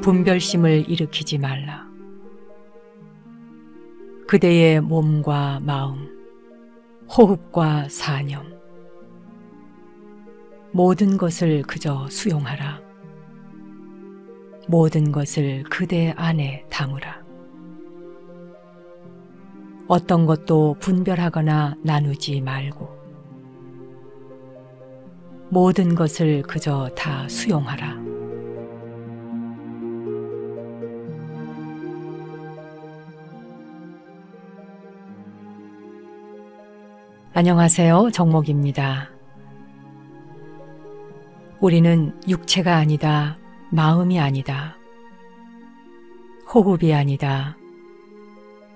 분별심을 일으키지 말라. 그대의 몸과 마음, 호흡과 사념, 모든 것을 그저 수용하라. 모든 것을 그대 안에 담으라. 어떤 것도 분별하거나 나누지 말고 모든 것을 그저 다 수용하라. 안녕하세요. 정목입니다. 우리는 육체가 아니다, 마음이 아니다, 호흡이 아니다,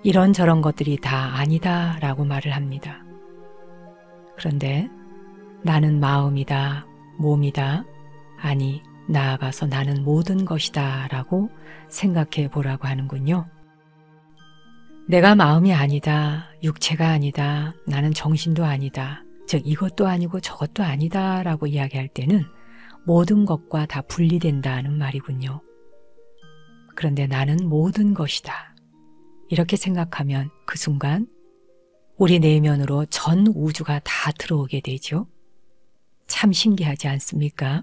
이런저런 것들이 다 아니다 라고 말을 합니다. 그런데 나는 마음이다, 몸이다, 아니 나아가서 나는 모든 것이다 라고 생각해 보라고 하는군요. 내가 마음이 아니다, 육체가 아니다, 나는 정신도 아니다, 즉 이것도 아니고 저것도 아니다 라고 이야기할 때는 모든 것과 다 분리된다는 말이군요. 그런데 나는 모든 것이다. 이렇게 생각하면 그 순간 우리 내면으로 전 우주가 다 들어오게 되죠. 참 신기하지 않습니까?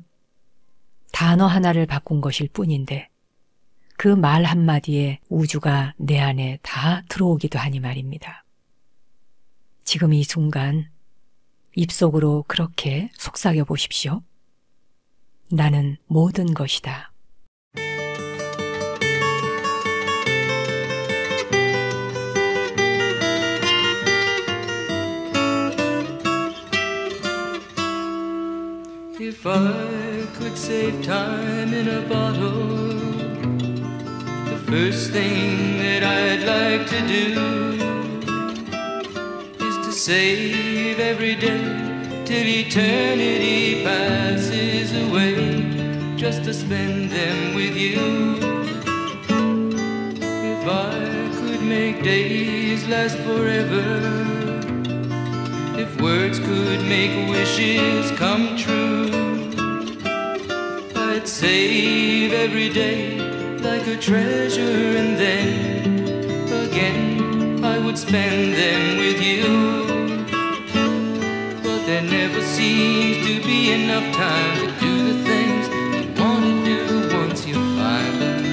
단어 하나를 바꾼 것일 뿐인데 그 말 한마디에 우주가 내 안에 다 들어오기도 하니 말입니다. 지금 이 순간 입속으로 그렇게 속삭여 보십시오. 나는 모든 것이다. If I could save time in a bottle, the first thing that I'd like to do is to save every day till eternity passes away, just to spend them with you. If I could make days last forever, if words could make wishes come true, I'd save every day like a treasure, and then again I would spend them with you. But there never seems to be enough time to do the things you want to do once you find them.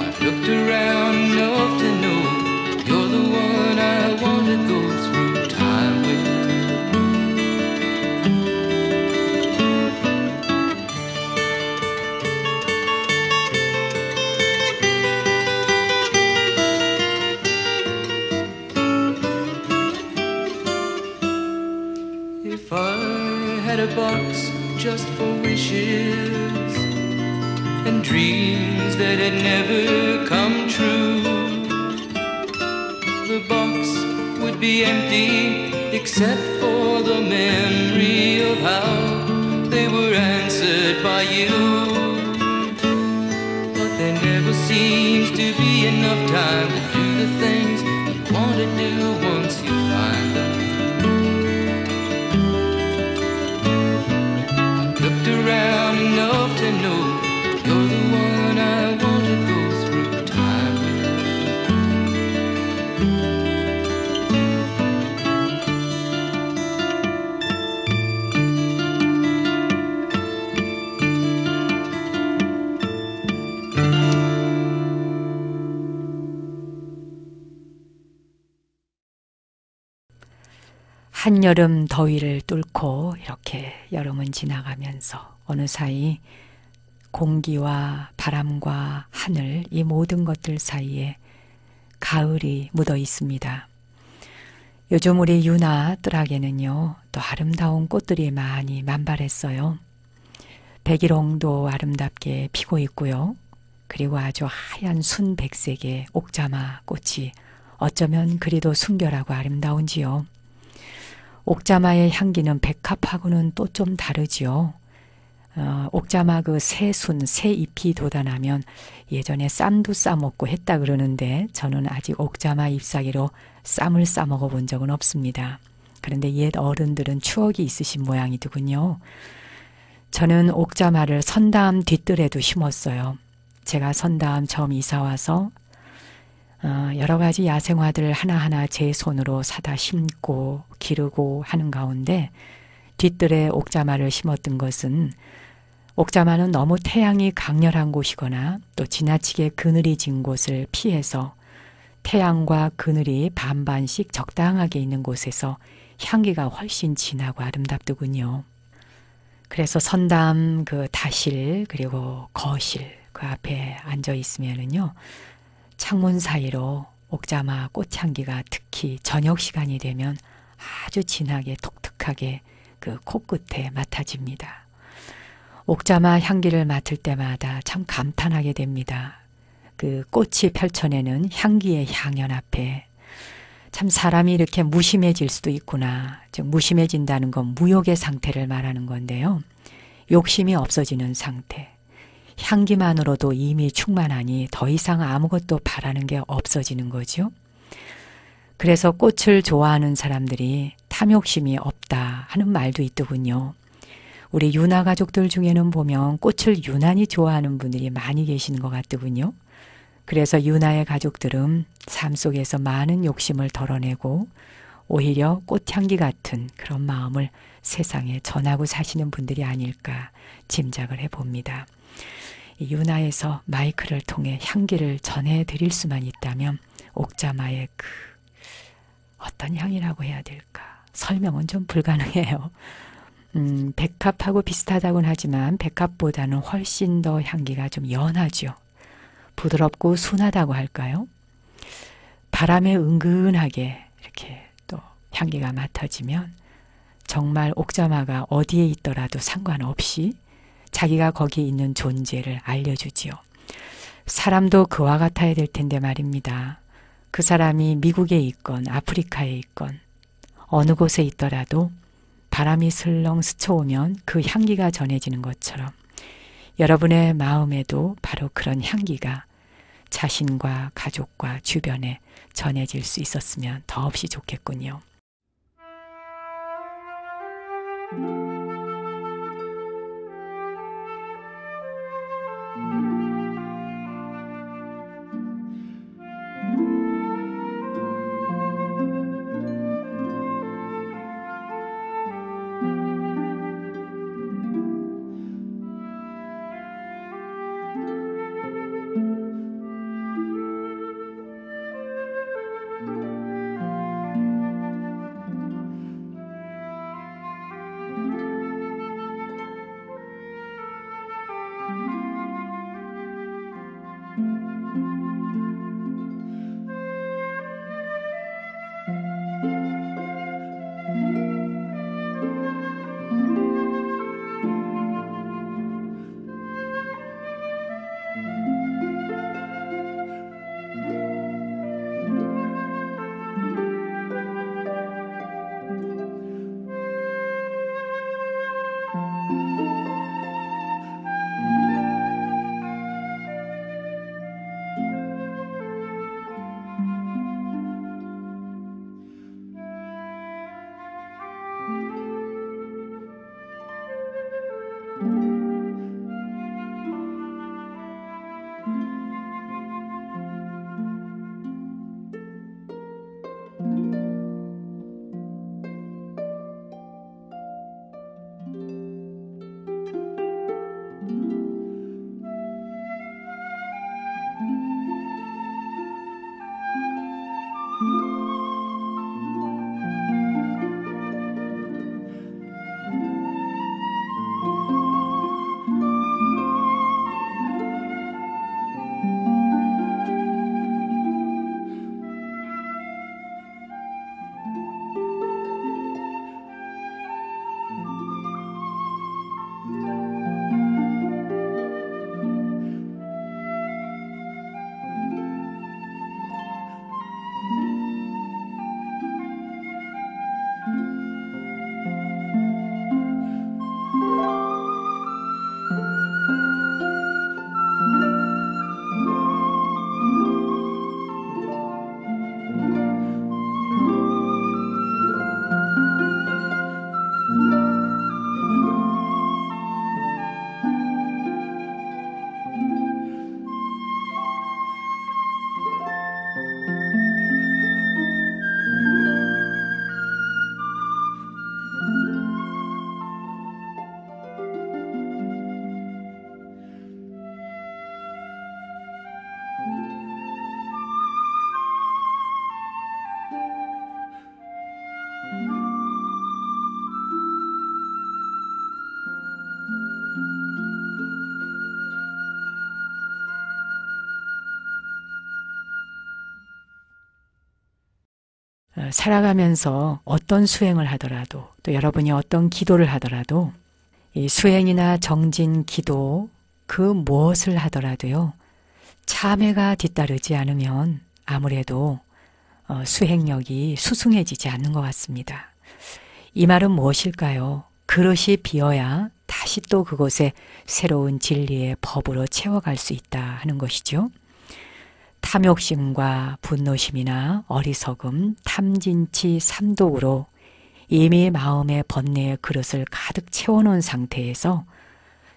I've looked around enough to know you're the one I want to go through time with. If I had a box just for wishes and dreams that had never come true, the box would be empty except for the memory of how they were answered by you. But there never seems to be enough time to do the things you want to do once you find them. Looked around enough to know you're the one I want to go through time with. 한여름 더위를 뚫고 이렇게 여름은 지나가면서 어느 사이 공기와 바람과 하늘, 이 모든 것들 사이에 가을이 묻어 있습니다. 요즘 우리 유나 뜰학에는요, 또 아름다운 꽃들이 많이 만발했어요. 백일홍도 아름답게 피고 있고요. 그리고 아주 하얀 순백색의 옥자마 꽃이 어쩌면 그리도 순결하고 아름다운지요. 옥자마의 향기는 백합하고는 또 좀 다르지요. 옥자마 그 새순, 새잎이 돋아나면 예전에 쌈도 싸먹고 했다 그러는데 저는 아직 옥자마 잎사귀로 쌈을 싸먹어 본 적은 없습니다. 그런데 옛 어른들은 추억이 있으신 모양이더군요. 저는 옥자마를 선다암 뒷뜰에도 심었어요. 제가 선다암 처음 이사와서 여러 가지 야생화들 하나하나 제 손으로 사다 심고 기르고 하는 가운데 뒷뜰에 옥자마를 심었던 것은 옥자마는 너무 태양이 강렬한 곳이거나 또 지나치게 그늘이 진 곳을 피해서 태양과 그늘이 반반씩 적당하게 있는 곳에서 향기가 훨씬 진하고 아름답더군요. 그래서 선담 그 다실 그리고 거실 그 앞에 앉아 있으면은요, 창문 사이로 옥자마 꽃향기가 특히 저녁 시간이 되면 아주 진하게 독특하게 그 코끝에 맡아집니다. 옥자마 향기를 맡을 때마다 참 감탄하게 됩니다. 그 꽃이 펼쳐내는 향기의 향연 앞에 참 사람이 이렇게 무심해질 수도 있구나. 즉 무심해진다는 건 무욕의 상태를 말하는 건데요. 욕심이 없어지는 상태. 향기만으로도 이미 충만하니 더 이상 아무것도 바라는 게 없어지는 거죠. 그래서 꽃을 좋아하는 사람들이 탐욕심이 없다 하는 말도 있더군요. 우리 유나 가족들 중에는 보면 꽃을 유난히 좋아하는 분들이 많이 계시는 것 같더군요. 그래서 유나의 가족들은 삶 속에서 많은 욕심을 덜어내고 오히려 꽃향기 같은 그런 마음을 세상에 전하고 사시는 분들이 아닐까 짐작을 해봅니다. 이 유나에서 마이크를 통해 향기를 전해드릴 수만 있다면 옥자마의 그 어떤 향이라고 해야 될까? 설명은 좀 불가능해요. 백합하고 비슷하다고는 하지만 백합보다는 훨씬 더 향기가 좀 연하죠. 부드럽고 순하다고 할까요? 바람에 은근하게 이렇게 또 향기가 맡아지면 정말 옥자마가 어디에 있더라도 상관없이 자기가 거기 있는 존재를 알려주지요. 사람도 그와 같아야 될 텐데 말입니다. 그 사람이 미국에 있건 아프리카에 있건 어느 곳에 있더라도 바람이 슬렁 스쳐오면 그 향기가 전해지는 것처럼 여러분의 마음에도 바로 그런 향기가 자신과 가족과 주변에 전해질 수 있었으면 더없이 좋겠군요. 살아가면서 어떤 수행을 하더라도 또 여러분이 어떤 기도를 하더라도 이 수행이나 정진, 기도 그 무엇을 하더라도요. 참회가 뒤따르지 않으면 아무래도 수행력이 수승해지지 않는 것 같습니다. 이 말은 무엇일까요? 그릇이 비어야 다시 또 그곳에 새로운 진리의 법으로 채워갈 수 있다 하는 것이죠. 탐욕심과 분노심이나 어리석음, 탐진치, 삼독으로 이미 마음의 번뇌의 그릇을 가득 채워놓은 상태에서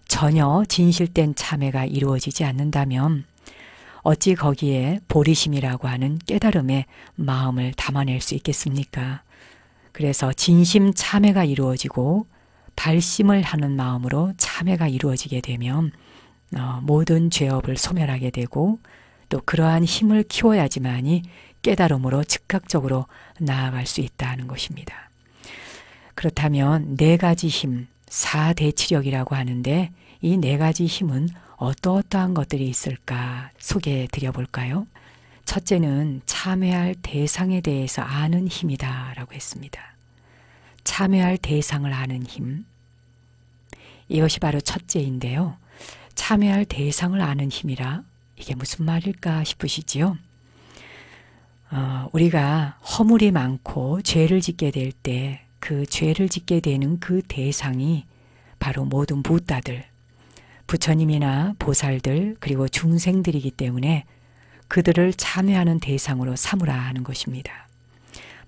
전혀 진실된 참회가 이루어지지 않는다면 어찌 거기에 보리심이라고 하는 깨달음의 마음을 담아낼 수 있겠습니까? 그래서 진심 참회가 이루어지고 발심을 하는 마음으로 참회가 이루어지게 되면 모든 죄업을 소멸하게 되고 또 그러한 힘을 키워야지만이 깨달음으로 즉각적으로 나아갈 수 있다는 것입니다. 그렇다면 네 가지 힘, 사대치력이라고 하는데 이 네 가지 힘은 어떠한 것들이 있을까 소개해 드려 볼까요? 첫째는 참회할 대상에 대해서 아는 힘이다 라고 했습니다. 참회할 대상을 아는 힘. 이것이 바로 첫째인데요. 참회할 대상을 아는 힘이라 이게 무슨 말일까 싶으시지요? 우리가 허물이 많고 죄를 짓게 될 때 그 죄를 짓게 되는 그 대상이 바로 모든 붓다들, 부처님이나 보살들 그리고 중생들이기 때문에 그들을 참회하는 대상으로 삼으라 하는 것입니다.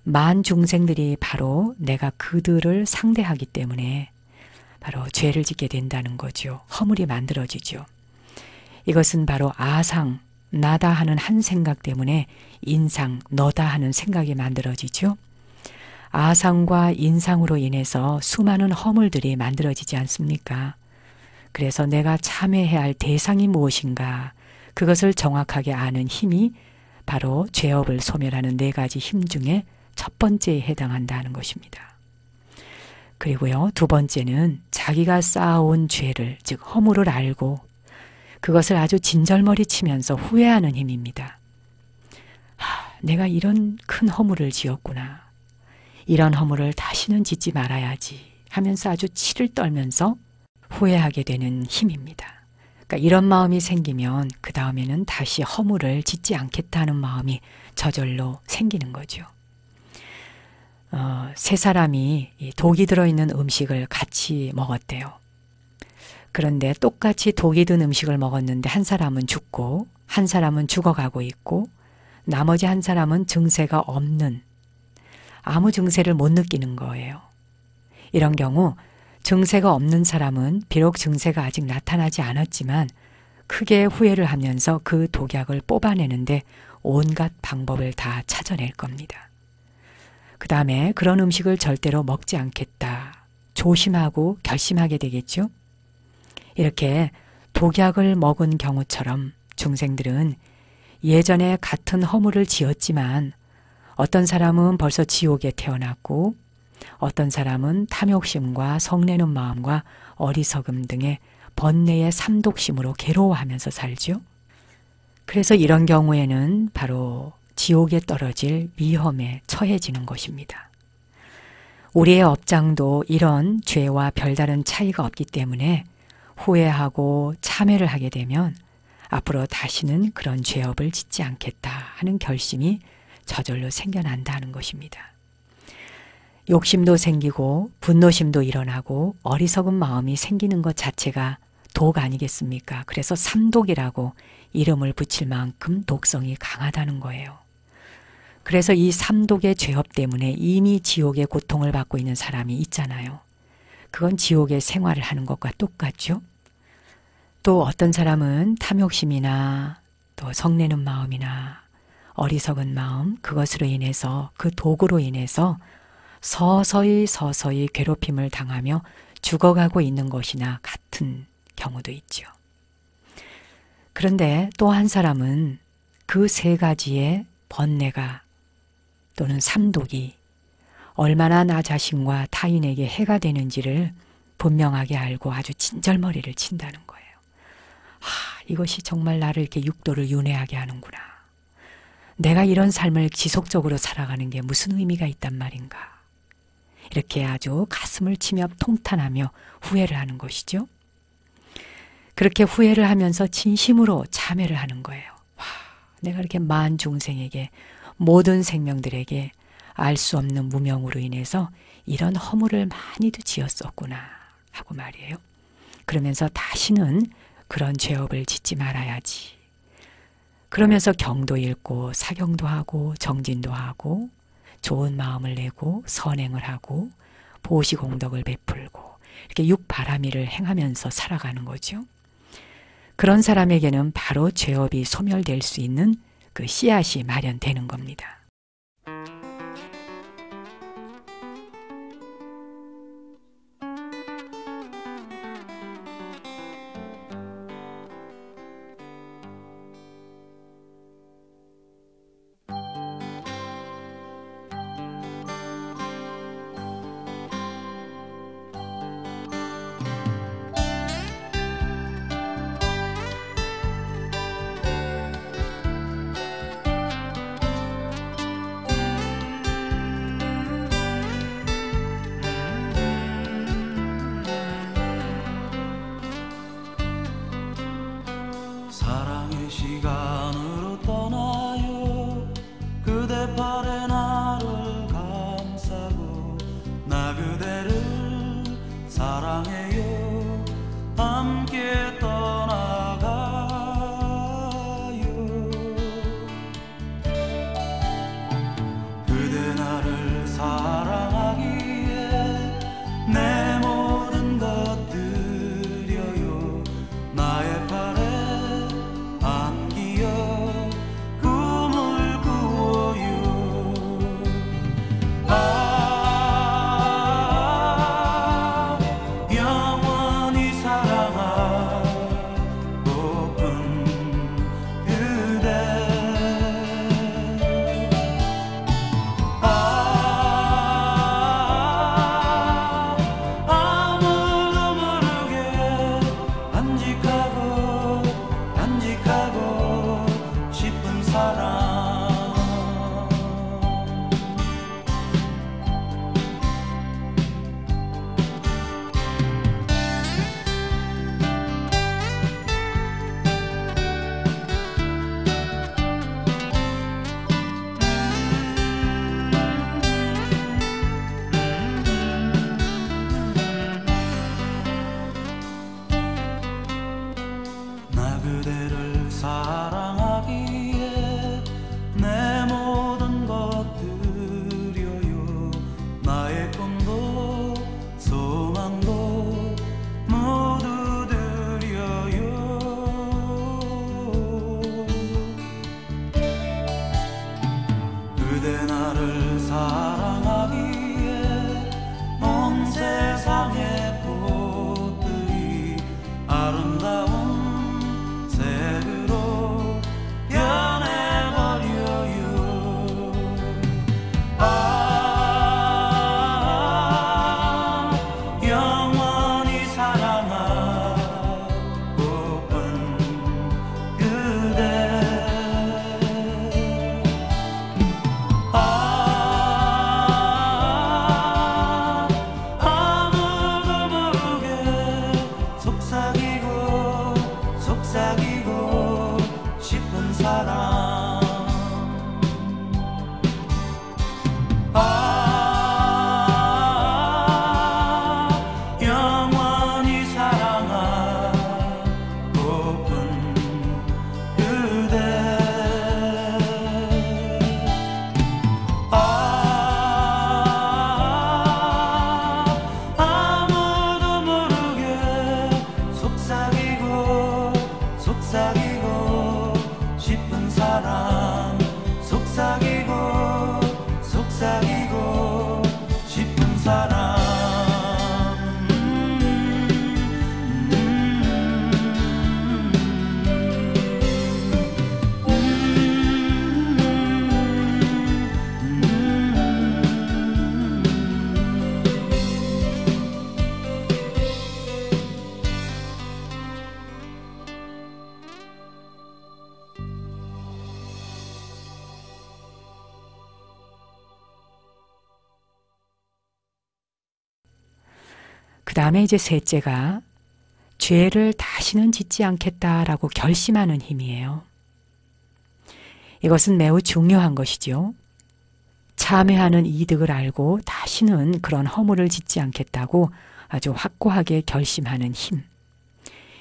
만 중생들이 바로 내가 그들을 상대하기 때문에 바로 죄를 짓게 된다는 거죠. 허물이 만들어지죠. 이것은 바로 아상, 나다 하는 한 생각 때문에 인상, 너다 하는 생각이 만들어지죠. 아상과 인상으로 인해서 수많은 허물들이 만들어지지 않습니까? 그래서 내가 참회해야 할 대상이 무엇인가 그것을 정확하게 아는 힘이 바로 죄업을 소멸하는 네 가지 힘 중에 첫 번째에 해당한다는 것입니다. 그리고요, 두 번째는 자기가 쌓아온 죄를, 즉 허물을 알고 그것을 아주 진절머리 치면서 후회하는 힘입니다. 내가 이런 큰 허물을 지었구나. 이런 허물을 다시는 짓지 말아야지 하면서 아주 치를 떨면서 후회하게 되는 힘입니다. 그러니까 이런 마음이 생기면 그 다음에는 다시 허물을 짓지 않겠다는 마음이 저절로 생기는 거죠. 세 사람이 독이 들어있는 음식을 같이 먹었대요. 그런데 똑같이 독이 든 음식을 먹었는데 한 사람은 죽고 한 사람은 죽어가고 있고 나머지 한 사람은 증세가 없는 아무 증세를 못 느끼는 거예요. 이런 경우 증세가 없는 사람은 비록 증세가 아직 나타나지 않았지만 크게 후회를 하면서 그 독약을 뽑아내는데 온갖 방법을 다 찾아낼 겁니다. 그 다음에 그런 음식을 절대로 먹지 않겠다. 조심하고 결심하게 되겠죠. 이렇게 독약을 먹은 경우처럼 중생들은 예전에 같은 허물을 지었지만 어떤 사람은 벌써 지옥에 태어났고 어떤 사람은 탐욕심과 성내는 마음과 어리석음 등의 번뇌의 삼독심으로 괴로워하면서 살죠. 그래서 이런 경우에는 바로 지옥에 떨어질 위험에 처해지는 것입니다. 우리의 업장도 이런 죄와 별다른 차이가 없기 때문에 후회하고 참회를 하게 되면 앞으로 다시는 그런 죄업을 짓지 않겠다 하는 결심이 저절로 생겨난다는 것입니다. 욕심도 생기고 분노심도 일어나고 어리석은 마음이 생기는 것 자체가 독 아니겠습니까? 그래서 삼독이라고 이름을 붙일 만큼 독성이 강하다는 거예요. 그래서 이 삼독의 죄업 때문에 이미 지옥의 고통을 받고 있는 사람이 있잖아요. 그건 지옥의 생활을 하는 것과 똑같죠. 또 어떤 사람은 탐욕심이나 또 성내는 마음이나 어리석은 마음, 그것으로 인해서 그 독으로 인해서 서서히 괴롭힘을 당하며 죽어가고 있는 것이나 같은 경우도 있죠. 그런데 또 한 사람은 그 세 가지의 번뇌가 또는 삼독이 얼마나 나 자신과 타인에게 해가 되는지를 분명하게 알고 아주 진절머리를 친다는 거예요. 이것이 정말 나를 이렇게 육도를 윤회하게 하는구나. 내가 이런 삶을 지속적으로 살아가는 게 무슨 의미가 있단 말인가. 이렇게 아주 가슴을 치며 통탄하며 후회를 하는 것이죠. 그렇게 후회를 하면서 진심으로 참회를 하는 거예요. 와, 내가 이렇게 만 중생에게, 모든 생명들에게 알 수 없는 무명으로 인해서 이런 허물을 많이도 지었었구나 하고 말이에요. 그러면서 다시는 그런 죄업을 짓지 말아야지. 그러면서 경도 읽고 사경도 하고 정진도 하고 좋은 마음을 내고 선행을 하고 보시공덕을 베풀고 이렇게 육바라미를 행하면서 살아가는 거죠. 그런 사람에게는 바로 죄업이 소멸될 수 있는 그 씨앗이 마련되는 겁니다. 그 다음에 이제 셋째가 죄를 다시는 짓지 않겠다라고 결심하는 힘이에요. 이것은 매우 중요한 것이죠. 참회하는 이득을 알고 다시는 그런 허물을 짓지 않겠다고 아주 확고하게 결심하는 힘.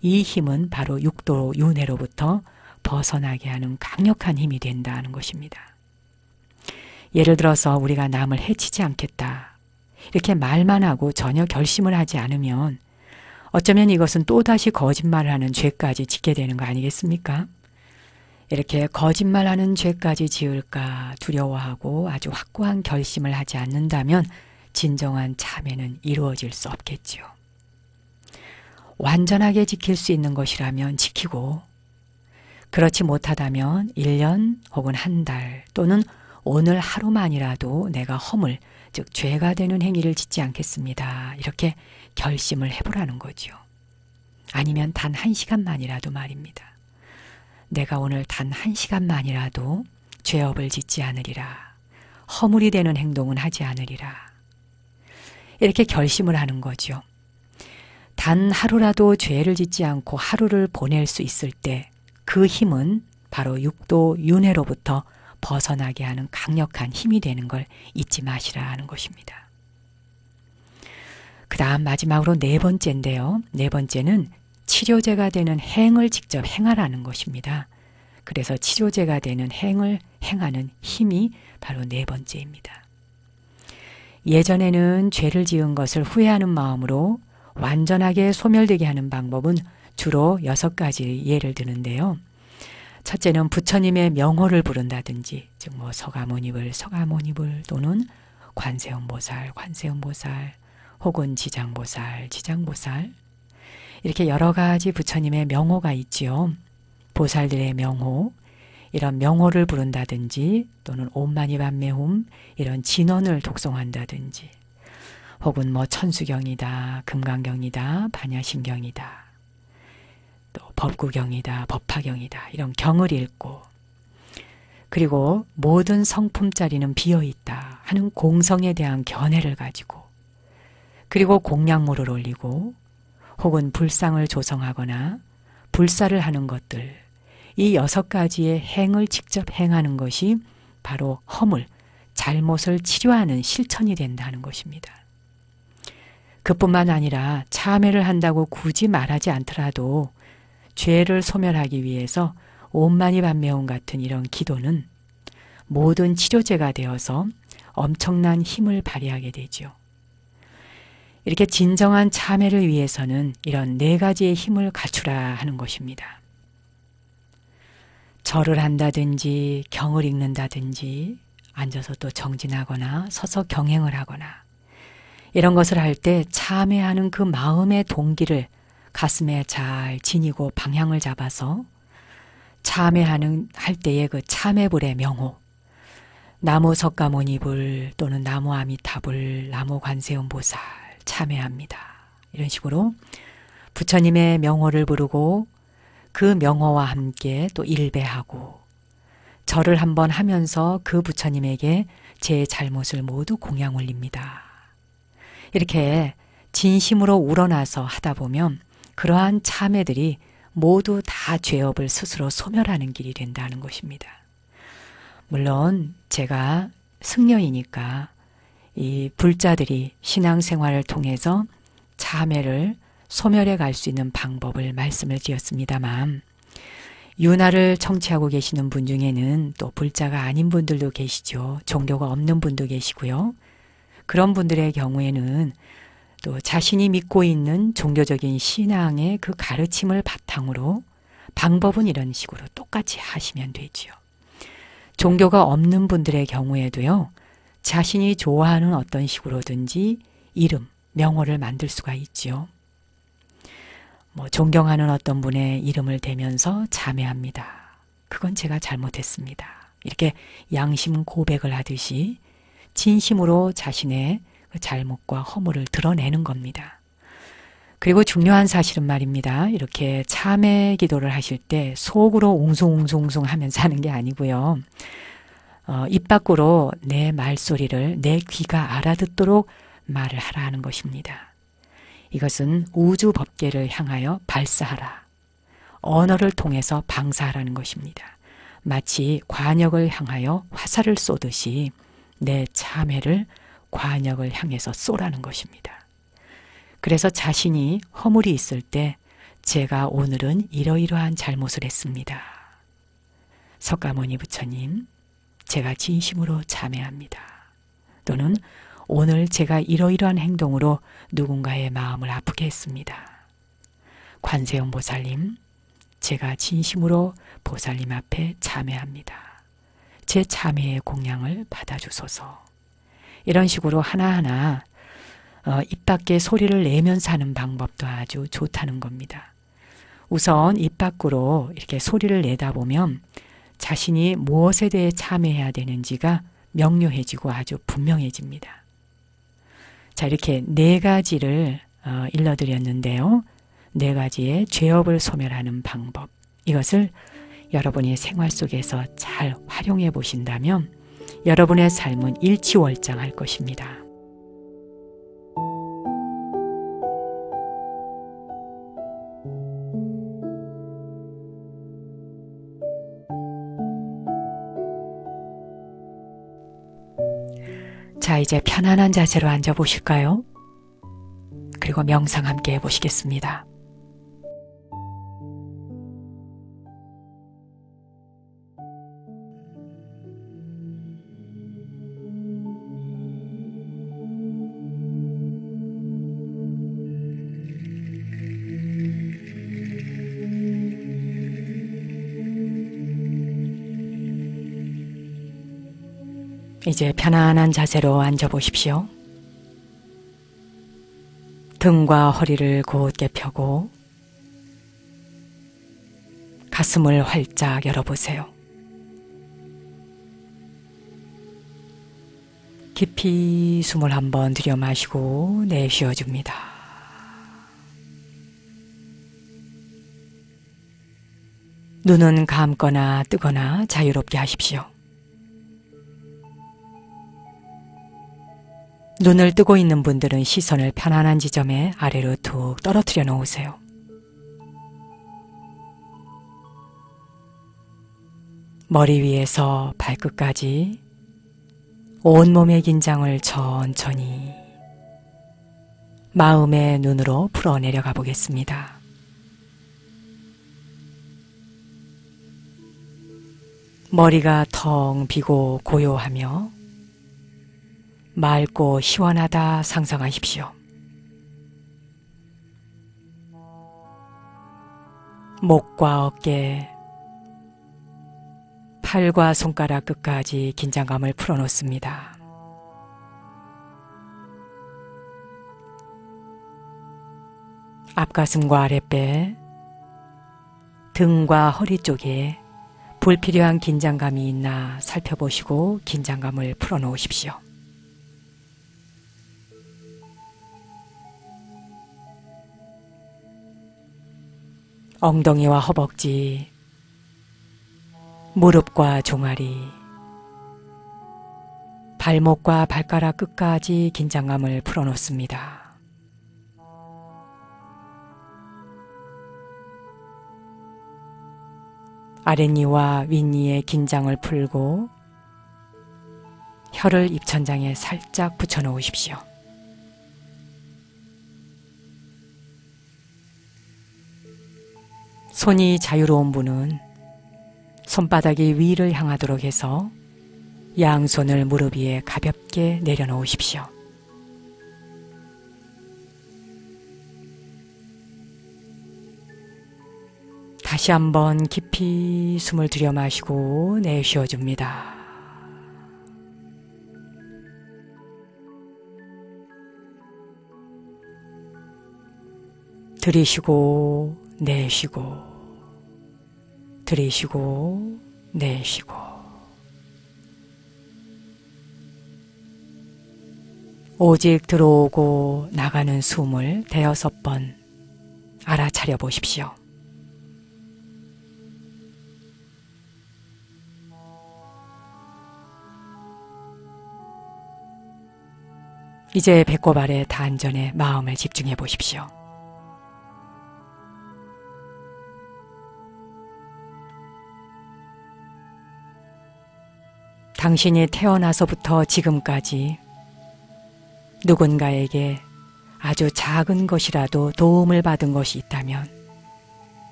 이 힘은 바로 육도 윤회로부터 벗어나게 하는 강력한 힘이 된다는 것입니다. 예를 들어서 우리가 남을 해치지 않겠다. 이렇게 말만 하고 전혀 결심을 하지 않으면 어쩌면 이것은 또다시 거짓말을 하는 죄까지 짓게 되는 거 아니겠습니까? 이렇게 거짓말하는 죄까지 지을까 두려워하고 아주 확고한 결심을 하지 않는다면 진정한 참회는 이루어질 수 없겠지요. 완전하게 지킬 수 있는 것이라면 지키고 그렇지 못하다면 1년 혹은 한 달 또는 오늘 하루만이라도 내가 허물, 즉 죄가 되는 행위를 짓지 않겠습니다. 이렇게 결심을 해보라는 거죠. 아니면 단 1시간만이라도 말입니다. 내가 오늘 단 1시간만이라도 죄업을 짓지 않으리라. 허물이 되는 행동은 하지 않으리라. 이렇게 결심을 하는 거죠. 단 하루라도 죄를 짓지 않고 하루를 보낼 수 있을 때 그 힘은 바로 육도 윤회로부터 벗어나게 하는 강력한 힘이 되는 걸 잊지 마시라 하는 것입니다. 그 다음 마지막으로 네 번째인데요. 네 번째는 치료제가 되는 행을 직접 행하라는 것입니다. 그래서 치료제가 되는 행을 행하는 힘이 바로 네 번째입니다. 예전에는 죄를 지은 것을 후회하는 마음으로 완전하게 소멸되게 하는 방법은 주로 6가지 예를 드는데요. 첫째는 부처님의 명호를 부른다든지, 즉 서가모니불 또는 관세음보살 혹은 지장보살 이렇게 여러 가지 부처님의 명호가 있지요. 보살들의 명호, 이런 명호를 부른다든지 또는 옴마니밤메홈 이런 진언을 독송한다든지 혹은 천수경이다, 금강경이다, 반야심경이다, 또 법구경이다, 법화경이다 이런 경을 읽고 그리고 모든 성품자리는 비어있다 하는 공성에 대한 견해를 가지고 그리고 공양물을 올리고 혹은 불상을 조성하거나 불사를 하는 것들 이 6가지의 행을 직접 행하는 것이 바로 허물, 잘못을 치료하는 실천이 된다는 것입니다. 그뿐만 아니라 참회를 한다고 굳이 말하지 않더라도 죄를 소멸하기 위해서 옴마니밤메홈 같은 이런 기도는 모든 치료제가 되어서 엄청난 힘을 발휘하게 되죠. 이렇게 진정한 참회를 위해서는 이런 4가지의 힘을 갖추라 하는 것입니다. 절을 한다든지 경을 읽는다든지 앉아서 또 정진하거나 서서 경행을 하거나 이런 것을 할 때 참회하는 그 마음의 동기를 가슴에 잘 지니고 방향을 잡아서 참회하는 할 때의 그 참회불의 명호 나무 석가모니불 또는 나무 아미타불, 나무 관세음보살 참회합니다. 이런 식으로 부처님의 명호를 부르고 그 명호와 함께 또 일배하고 절을 한번 하면서 그 부처님에게 제 잘못을 모두 공양 올립니다. 이렇게 진심으로 우러나서 하다 보면 그러한 참회들이 모두 다 죄업을 스스로 소멸하는 길이 된다는 것입니다. 물론 제가 승려이니까 이 불자들이 신앙생활을 통해서 참회를 소멸해 갈 수 있는 방법을 말씀을 드렸습니다만 윤화를 청취하고 계시는 분 중에는 또 불자가 아닌 분들도 계시죠. 종교가 없는 분도 계시고요. 그런 분들의 경우에는 또 자신이 믿고 있는 종교적인 신앙의 그 가르침을 바탕으로 방법은 이런 식으로 똑같이 하시면 되지요. 종교가 없는 분들의 경우에도요. 자신이 좋아하는 어떤 식으로든지 이름, 명호를 만들 수가 있지요. 존경하는 어떤 분의 이름을 대면서 참회합니다. 그건 제가 잘못했습니다. 이렇게 양심 고백을 하듯이 진심으로 자신의 그 잘못과 허물을 드러내는 겁니다. 그리고 중요한 사실은 말입니다. 이렇게 참회 기도를 하실 때 속으로 웅숭웅숭 하면서 하는 게 아니고요. 입 밖으로 내 말소리를 내 귀가 알아듣도록 말을 하라 하는 것입니다. 이것은 우주 법계를 향하여 발사하라. 언어를 통해서 방사하라는 것입니다. 마치 관역을 향하여 화살을 쏘듯이 내 참회를 관역을 향해서 쏘라는 것입니다. 그래서 자신이 허물이 있을 때 제가 오늘은 이러이러한 잘못을 했습니다. 석가모니 부처님, 제가 진심으로 참회합니다. 또는 오늘 제가 이러이러한 행동으로 누군가의 마음을 아프게 했습니다. 관세음 보살님, 제가 진심으로 보살님 앞에 참회합니다. 제 참회의 공양을 받아주소서. 이런 식으로 하나하나 입 밖에 소리를 내면서 하는 방법도 아주 좋다는 겁니다. 우선 입 밖으로 이렇게 소리를 내다 보면 자신이 무엇에 대해 참회해야 되는지가 명료해지고 아주 분명해집니다. 자, 이렇게 네 가지를 일러드렸는데요. 네 가지의 죄업을 소멸하는 방법. 이것을 여러분이 생활 속에서 잘 활용해 보신다면 여러분의 삶은 일치월장할 것입니다. 자, 이제 편안한 자세로 앉아 보실까요? 그리고 명상 함께 해보시겠습니다. 이제 편안한 자세로 앉아 보십시오. 등과 허리를 곧게 펴고 가슴을 활짝 열어보세요. 깊이 숨을 한번 들여 마시고 내쉬어줍니다. 눈은 감거나 뜨거나 자유롭게 하십시오. 눈을 뜨고 있는 분들은 시선을 편안한 지점에 아래로 툭 떨어뜨려 놓으세요. 머리 위에서 발끝까지 온몸의 긴장을 천천히 마음의 눈으로 풀어내려가 보겠습니다. 머리가 텅 비고 고요하며 맑고 시원하다 상상하십시오. 목과 어깨, 팔과 손가락 끝까지 긴장감을 풀어놓습니다. 앞가슴과 아랫배, 등과 허리 쪽에 불필요한 긴장감이 있나 살펴보시고 긴장감을 풀어놓으십시오. 엉덩이와 허벅지, 무릎과 종아리, 발목과 발가락 끝까지 긴장감을 풀어놓습니다. 아랫니와 윗니의 긴장을 풀고 혀를 입천장에 살짝 붙여놓으십시오. 손이 자유로운 분은 손바닥이 위를 향하도록 해서 양손을 무릎 위에 가볍게 내려놓으십시오. 다시 한번 깊이 숨을 들여 마시고 내쉬어줍니다. 들이쉬고 내쉬고 들이쉬고 내쉬고 오직 들어오고 나가는 숨을 5번 알아차려 보십시오. 이제 배꼽 아래 단전에 마음을 집중해 보십시오. 당신이 태어나서부터 지금까지 누군가에게 아주 작은 것이라도 도움을 받은 것이 있다면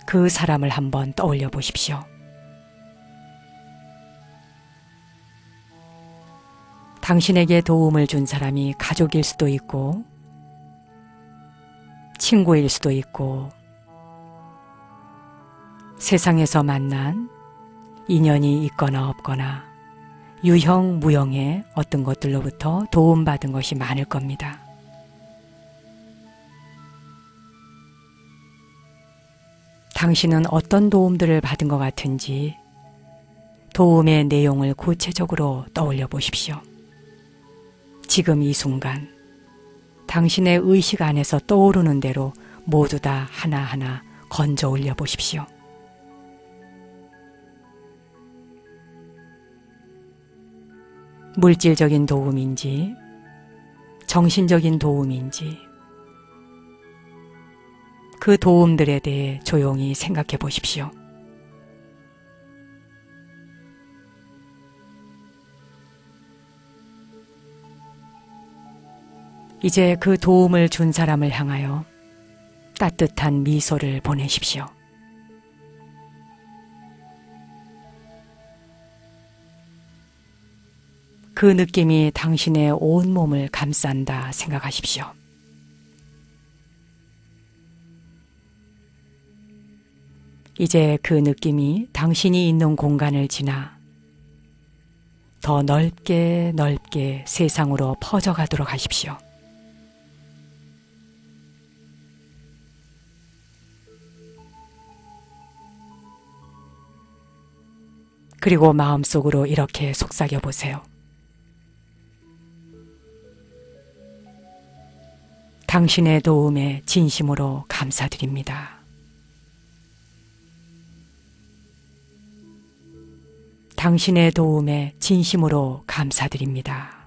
그 사람을 한번 떠올려 보십시오. 당신에게 도움을 준 사람이 가족일 수도 있고 친구일 수도 있고 세상에서 만난 인연이 있거나 없거나 유형, 무형의 어떤 것들로부터 도움받은 것이 많을 겁니다. 당신은 어떤 도움들을 받은 것 같은지 도움의 내용을 구체적으로 떠올려 보십시오. 지금 이 순간 당신의 의식 안에서 떠오르는 대로 모두 다 하나하나 건져 올려 보십시오. 물질적인 도움인지 정신적인 도움인지 그 도움들에 대해 조용히 생각해 보십시오. 이제 그 도움을 준 사람을 향하여 따뜻한 미소를 보내십시오. 그 느낌이 당신의 온몸을 감싼다 생각하십시오. 이제 그 느낌이 당신이 있는 공간을 지나 더 넓게 넓게 세상으로 퍼져가도록 하십시오. 그리고 마음속으로 이렇게 속삭여 보세요. 당신의 도움에 진심으로 감사드립니다. 당신의 도움에 진심으로 감사드립니다.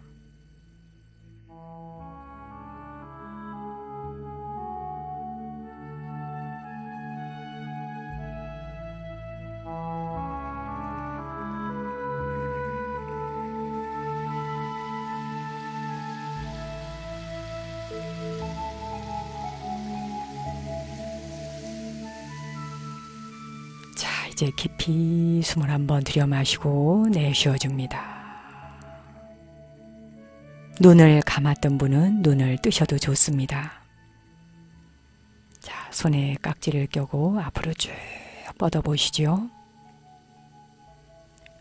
자, 이제 깊이 숨을 한번 들여 마시고 내쉬어줍니다. 눈을 감았던 분은 눈을 뜨셔도 좋습니다. 자, 손에 깍지를 껴고 앞으로 쭉 뻗어보시죠.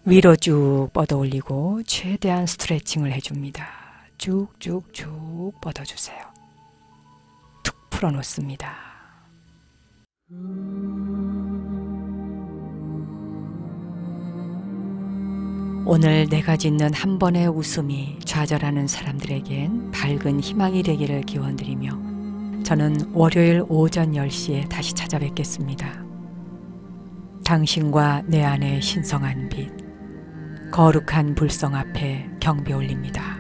위로 쭉 뻗어 올리고 최대한 스트레칭을 해줍니다. 쭉쭉쭉 뻗어주세요. 툭 풀어놓습니다. 오늘 내가 짓는 한 번의 웃음이 좌절하는 사람들에겐 밝은 희망이 되기를 기원드리며 저는 월요일 오전 10시에 다시 찾아뵙겠습니다. 당신과 내 안의 신성한 빛, 거룩한 불성 앞에 경배 올립니다.